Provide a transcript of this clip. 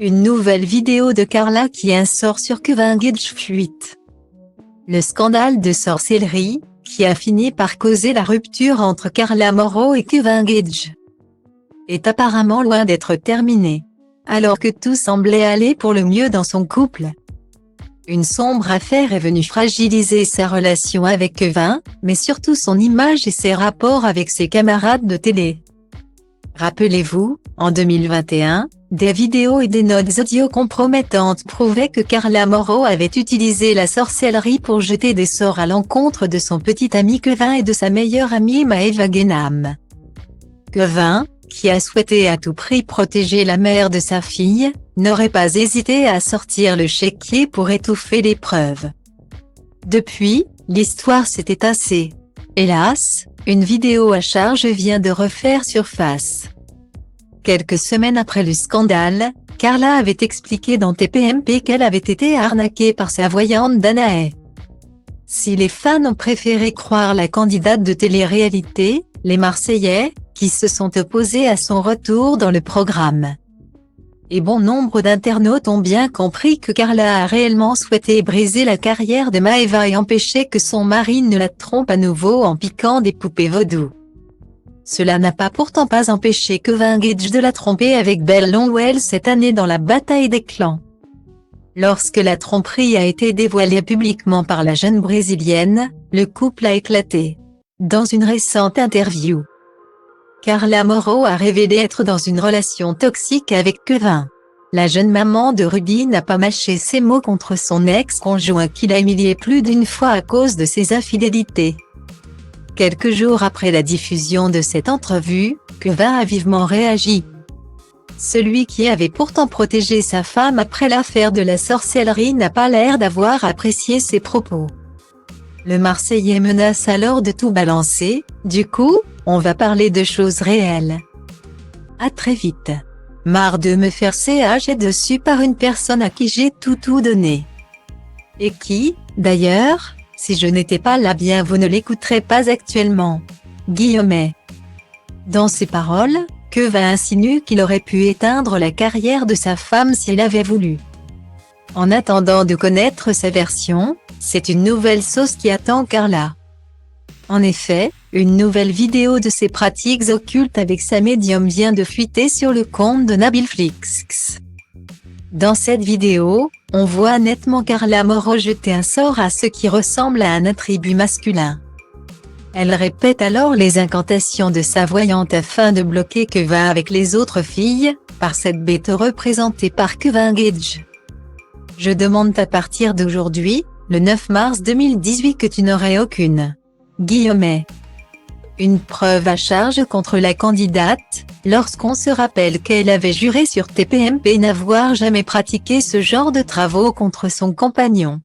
Une nouvelle vidéo de Carla qui sort sur Kevin Gage fuite. Le scandale de sorcellerie, qui a fini par causer la rupture entre Carla Morrow et Kevin Gage, est apparemment loin d'être terminé. Alors que tout semblait aller pour le mieux dans son couple, une sombre affaire est venue fragiliser sa relation avec Kevin, mais surtout son image et ses rapports avec ses camarades de télé. Rappelez-vous, en 2021, des vidéos et des notes audio compromettantes prouvaient que Carla Morrow avait utilisé la sorcellerie pour jeter des sorts à l'encontre de son petit ami Kevin et de sa meilleure amie Maeva Genam. Kevin, qui a souhaité à tout prix protéger la mère de sa fille, n'aurait pas hésité à sortir le chéquier pour étouffer les preuves. Depuis, l'histoire s'était tassée. Hélas, une vidéo à charge vient de refaire surface. Quelques semaines après le scandale, Carla avait expliqué dans TPMP qu'elle avait été arnaquée par sa voyante Danae. Si les fans ont préféré croire la candidate de télé-réalité, les Marseillais, qui se sont opposés à son retour dans le programme. Et bon nombre d'internautes ont bien compris que Carla a réellement souhaité briser la carrière de Maeva et empêcher que son mari ne la trompe à nouveau en piquant des poupées vaudou. Cela n'a pourtant pas empêché Kevin Gage de la tromper avec Belle Longwell cette année dans la bataille des clans. Lorsque la tromperie a été dévoilée publiquement par la jeune brésilienne, le couple a éclaté. Dans une récente interview, Carla Morrow a révélé être dans une relation toxique avec Kevin. La jeune maman de Ruby n'a pas mâché ses mots contre son ex-conjoint qui l'a humiliée plus d'une fois à cause de ses infidélités. Quelques jours après la diffusion de cette entrevue, Kevin a vivement réagi. Celui qui avait pourtant protégé sa femme après l'affaire de la sorcellerie n'a pas l'air d'avoir apprécié ses propos. Le Marseillais menace alors de tout balancer, du coup, on va parler de choses réelles. À très vite. Marre de me faire CHer dessus par une personne à qui j'ai tout donné. Et qui, d'ailleurs, si je n'étais pas là bien vous ne l'écouterez pas actuellement. Guillaumet. Dans ses paroles, Kevin insinue qu'il aurait pu éteindre la carrière de sa femme s'il avait voulu. En attendant de connaître sa version, c'est une nouvelle sauce qui attend Carla. En effet, une nouvelle vidéo de ses pratiques occultes avec sa médium vient de fuiter sur le compte de Nabilflix. Dans cette vidéo, on voit nettement Carla Morrow jeter un sort à ce qui ressemble à un attribut masculin. Elle répète alors les incantations de sa voyante afin de bloquer Kevin avec les autres filles, par cette bête représentée par Kevin Gage. Je demande à partir d'aujourd'hui, le 9 mars 2018 que tu n'aurais aucune. Guillaumet. Une preuve à charge contre la candidate, lorsqu'on se rappelle qu'elle avait juré sur TPMP n'avoir jamais pratiqué ce genre de travaux contre son compagnon.